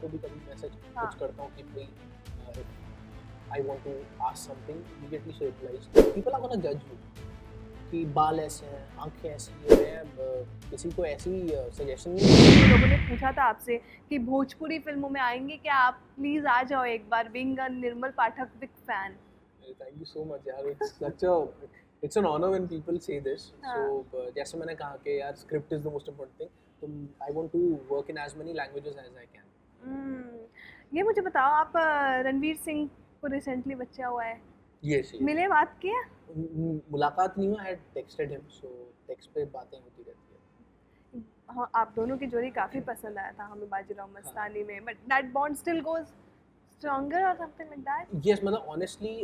को भी कभी मैसेज हाँ कुछ करता हूँ कि भाई I want to ask something, immediately she replies people are gonna जज यू कि बाल ऐसे हैं, आंखें ऐसी हैं। मैं किसी को ऐसी सजेशन नहीं लोगों ने पूछा था आपसे कि भोजपुरी फिल्मों में आएंगे क्या आप, प्लीज आ जाओ एक बार, being a Nirmal Pathak big fan. Thank you so much यार, it's an honour when people say this. So हाँ जैसे मैंने कहा कि यार script is the most important thing, तो I want to work in as many languages as I can. ये मुझे बताओ, आप रणवीर सिंह को रिसेंटली बच्चा हुआ है, यस यस, मिले, बात किया? मुलाकात नहीं हुआ, I texted him, so text पे बातें होती रहती हाँ, आप दोनों की जोड़ी काफी पसंद आया था हमें बाजीराव है। मस्तानी में, but that bond still goes stronger और समथिंग लाइक दैट। यस, मतलब honestly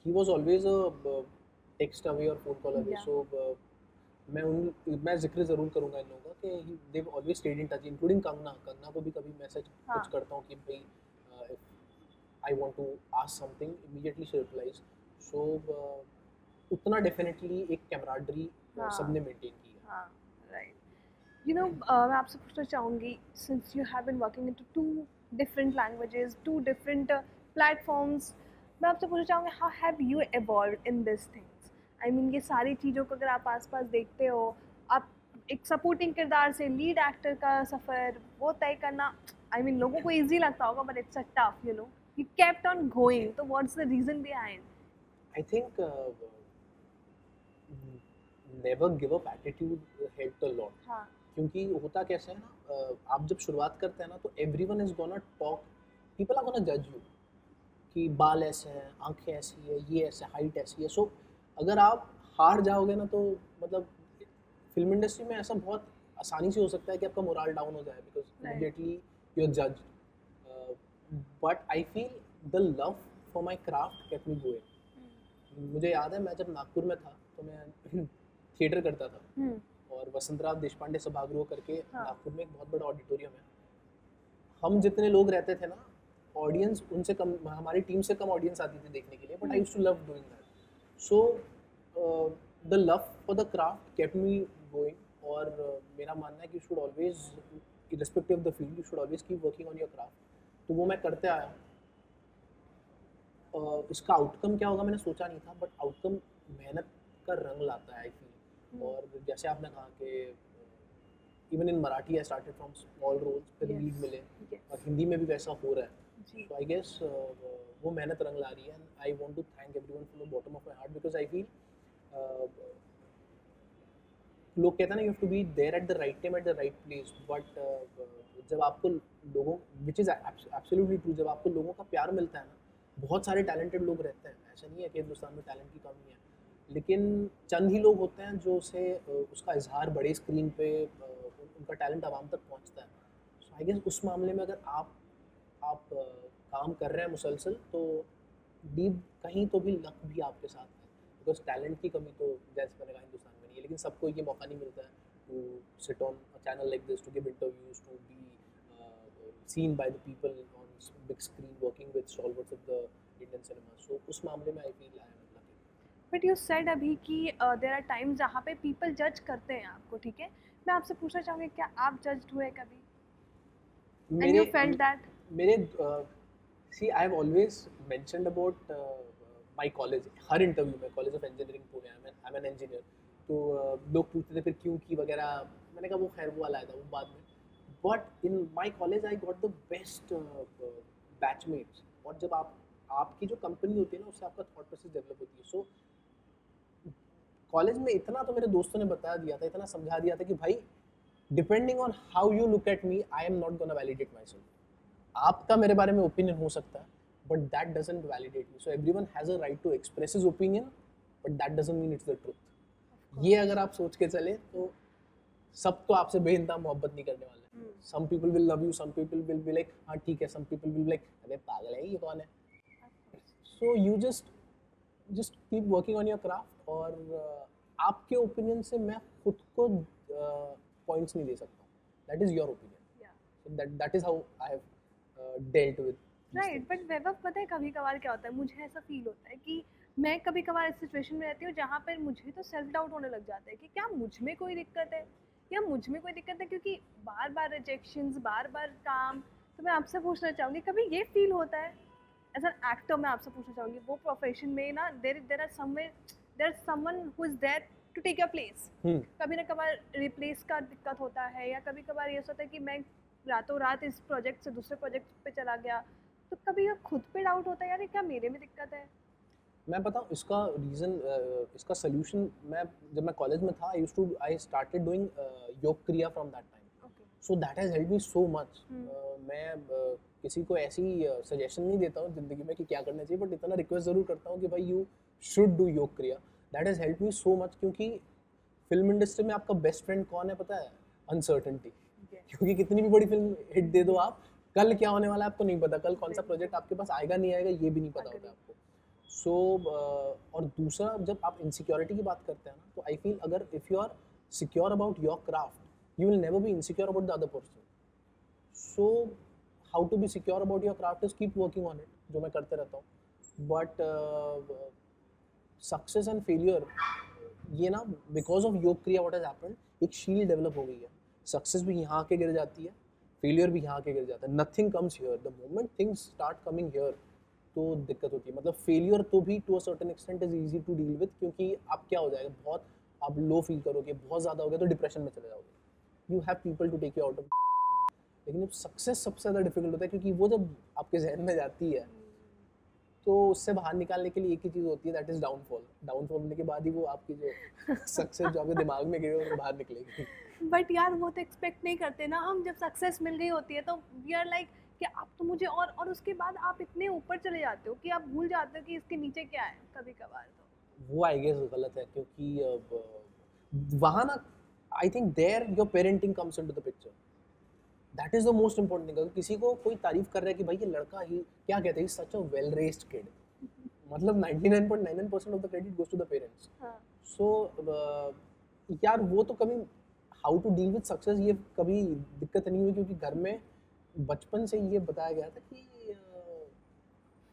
he was always a text away और फोन कॉल अवे। या सो मैं जिक्र ज़रूर करूँगा इन लोगों का कि they always stayed in touch, including Kangana. Kangana को भी कभी मैसेज हाँ कुछ करता हूँ कि भाई if I want to ask something, immediately she replies. So उतना डेफिनेटली एक कैमराडरी हाँ सबने मेंटेन की है। हाँ, राइट। मैं आपसे पूछना चाहूँगी, since you have been working into two different languages, two different platforms, मैं आपसे पूछना चाहूँगी, how have you evolved in this things? I mean, ये सारी चीज़ों को अगर आप आसपास देखते हो, आप एक सपोर्टिंग किरदार से लीड एक्टर का सफ़र वो तय करना, आई मीन लोगों को ईजी लगता होगा, but it's a tough, you kept on going, तो what's the reason behind? I think never give up attitude helped a lot. हाँ क्योंकि होता कैसे है ना, आप जब शुरुआत करते हैं ना तो everyone is gonna talk, people are gonna जज यू कि बाल ऐसे हैं, आंखें ऐसी है, ये ऐसे, हाइट ऐसी है। सो अगर आप हार जाओगे ना तो मतलब फिल्म इंडस्ट्री में ऐसा बहुत आसानी से हो सकता है कि आपका मोरल डाउन हो जाए, because right. Immediately you are जज। But I feel the love for my craft kept me going. मुझे याद है मैं जब नागपुर में था तो मैं थिएटर करता था, और वसंतराव देशपांडे सभागृह करके हाँ नागपुर में एक बहुत बड़ा ऑडिटोरियम है। हम जितने लोग रहते थे ना, ऑडियंस उनसे कम, हमारी टीम से कम ऑडियंस आती थी देखने के लिए, but I used to love doing that. So the love for the craft kept me going. और मेरा मानना है कि you should always, irrespective of the field, you should always keep working on your craft। तो वो मैं करते आया। इसका आउटकम क्या होगा मैंने सोचा नहीं था, बट आउटकम मेहनत का रंग लाता है आई फील। और जैसे आपने कहा कि even in Marathi I started from small roles, फिर लीड यस मिले, और यस हिंदी में भी वैसा हो रहा है। जी। सो आई गेस वो मेहनत रंग ला रही है, and I want to thank everyone from the bottom of my heart, because I feel लोग कहते हैं ना, you have to be there at the right time at the right place. But जब आपको लोगों, विच इज़ एब्सोल्युटली ट्रू, जब आपको लोगों का प्यार मिलता है ना, बहुत सारे टैलेंटेड लोग रहते हैं, ऐसा नहीं है कि हिंदुस्तान में टैलेंट की कमी है, लेकिन चंद ही लोग होते हैं जो उसे उसका इजहार बड़े स्क्रीन पे उनका टैलेंट आवाम तक पहुंचता है। सो आई गेस उस मामले में अगर आप काम कर रहे हैं मुसलसल, तो डीप कहीं तो भी लक भी आपके साथ है, बिकॉज टैलेंट की कमी तो जैसे मैंने कहा हिंदुस्तान में नहीं है, लेकिन सबको ये मौका नहीं मिलता है to sit on a channel like this, to give interviews, to be seen by the people on big screen working with stalwarts of the Indian cinema। So उस मामले में I feel I am lucky। But you said अभी कि there are times जहाँ पे people जज करते हैं आपको, ठीक है? मैं आपसे पूछना चाहूँगी, क्या आप जज्ड हुए कभी, एंड मेरे यू फेल्ट दैट? मेरे see I have always mentioned about my college, हर इंटरव्यू में, college of engineering Pune, I am an engineer. तो लोग पूछते थे फिर क्यों की वगैरह, मैंने कहा वो खैर वो वाला आया था वो बाद में। But in my college I got the best batchmates. और जब आपकी जो कंपनी होती है ना, उससे आपका थॉट प्रोसेस डेवलप होती है। सो कॉलेज में इतना तो मेरे दोस्तों ने बता दिया था, इतना समझा दिया था कि भाई depending on how you look at me, I am not gonna validate myself. आपका मेरे बारे में ओपिनियन हो सकता है, but that doesn't validate me. So everyone has a right to express his opinion, but that doesn't mean it's the truth. ये अगर आप सोच के चले तो सब तो आपसे बेइंतहा मोहब्बत नहीं करने वाले। Some people will love you, some people will be like हाँ ठीक है, some people will be like अरे पागल है ये कौन है। So you just keep working on your craft. और आपके ओपिनियन से मैं खुद को पॉइंट्स नहीं दे सकता हूँ, that is your opinion. So that is how I have dealt with these right, but things. Vaibhav, पता है कभी कभार क्या होता है, मुझे ऐसा फील होता है कि मैं कभी कभार इस सिचुएशन में रहती हूँ जहाँ पर मुझे तो सेल्फ डाउट होने लग जाता है कि क्या मुझ में कोई दिक्कत है, या मुझ में कोई दिक्कत है, क्योंकि बार बार रिजेक्शंस, बार बार काम, तो मैं आपसे पूछना चाहूँगी, कभी ये फील होता है एज एन एक्टर, मैं आपसे पूछना चाहूँगी, वो प्रोफेशन में ना there someone who is there to take your place, कभी ना कभार रिप्लेस का दिक्कत होता है, या कभी कभार ये होता है कि मैं रातों रात इस प्रोजेक्ट से दूसरे प्रोजेक्ट पे चला गया, तो कभी ये खुद पे डाउट होता है यार ये क्या मेरे में दिक्कत है? मैं बताऊँ इसका रीज़न, इसका सोल्यूशन, मैं जब मैं कॉलेज में था आई स्टार्टेड डूइंग योग क्रिया from that time, okay. So that has help me so much. मैं किसी को ऐसी सजेशन नहीं देता हूँ ज़िंदगी में कि क्या करना चाहिए, बट इतना रिक्वेस्ट ज़रूर करता हूँ कि भाई यू शुड डू योग क्रिया। That has help me so much, क्योंकि फिल्म इंडस्ट्री में आपका बेस्ट फ्रेंड कौन है पता है? अनसर्टेनिटी। क्योंकि कितनी भी बड़ी फिल्म हिट दे दो आप, कल क्या होने वाला है आपको नहीं पता, कल कौन सा प्रोजेक्ट आपके पास आएगा नहीं आएगा ये भी नहीं पता होता आपको। सो और दूसरा, जब आप इनसिक्योरिटी की बात करते हैं ना, तो आई फील अगर if you are secure about your craft, you will never be insecure about the other person. So how to be secure about your craft is keep working on it, जो मैं करते रहता हूँ। But success and failure, ये ना because of योग क्रिया what has happened, एक शील्ड डेवलप हो गई है। सक्सेस भी यहाँ के गिर जाती है, फेलियर भी यहाँ के गिर जाता है। Nothing comes here, the moment things start coming here तो दिक्कत होती है। मतलब फेलियर तो भी to a certain extent is easy to deal with, क्योंकि आप क्या हो जाएगा, बहुत आप लो फील करोगे, बहुत ज़्यादा हो गया तो डिप्रेशन में चले जाओगे। You have people to take you out of. लेकिन अब सक्सेस सबसे ज़्यादा डिफिकल्ट होता है, क्योंकि वो जब आपके जहन में जाती है तो उससे बाहर निकालने के लिए एक ही चीज़ होती है, दैट इज़ डाउनफॉल। डाउनफॉल होने के बाद ही वो आपकी जो सक्सेस जो आपके दिमाग में गई है वो बाहर निकलेगी। बट यार वो तो एक्सपेक्ट नहीं करते ना हम, जब सक्सेस मिल गई होती है तो वी आर लाइक कि आप तो मुझे, और उसके बाद आप इतने ऊपर चले जाते हो कि आप भूल जाते हो कि इसके नीचे क्या है कभी कभार। तो वो आई गेस गलत है, क्योंकि वहाँ ना I think there your parenting comes into the picture. That is the most important thing. अगर किसी को कोई तारीफ कर रहा है कि भाई ये लड़का ही क्या कहते हैं, such a well raised kid, मतलब 99.99% of the credit goes to the parents. हाँ, सो यार वो तो कभी how to deal with success ये कभी दिक्कत नहीं हुई, क्योंकि घर में बचपन से ये बताया गया था कि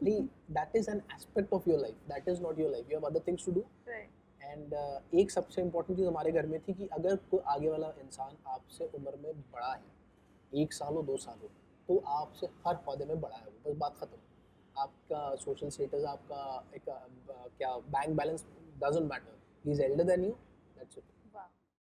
भाई that is an aspect of your life, that is not your life, you have other things to do. Right. And एक सबसे इम्पोर्टेंट चीज़ हमारे घर में थी कि अगर कोई आगे वाला इंसान आपसे उम्र में बड़ा है, 1 साल हो 2 साल हो, तो आपसे हर पौधे में बड़ा है वो, बस बात खत्म। आपका सोशल स्टेटस, आपका एक क्या bank balance doesn't matter, he is elder than you,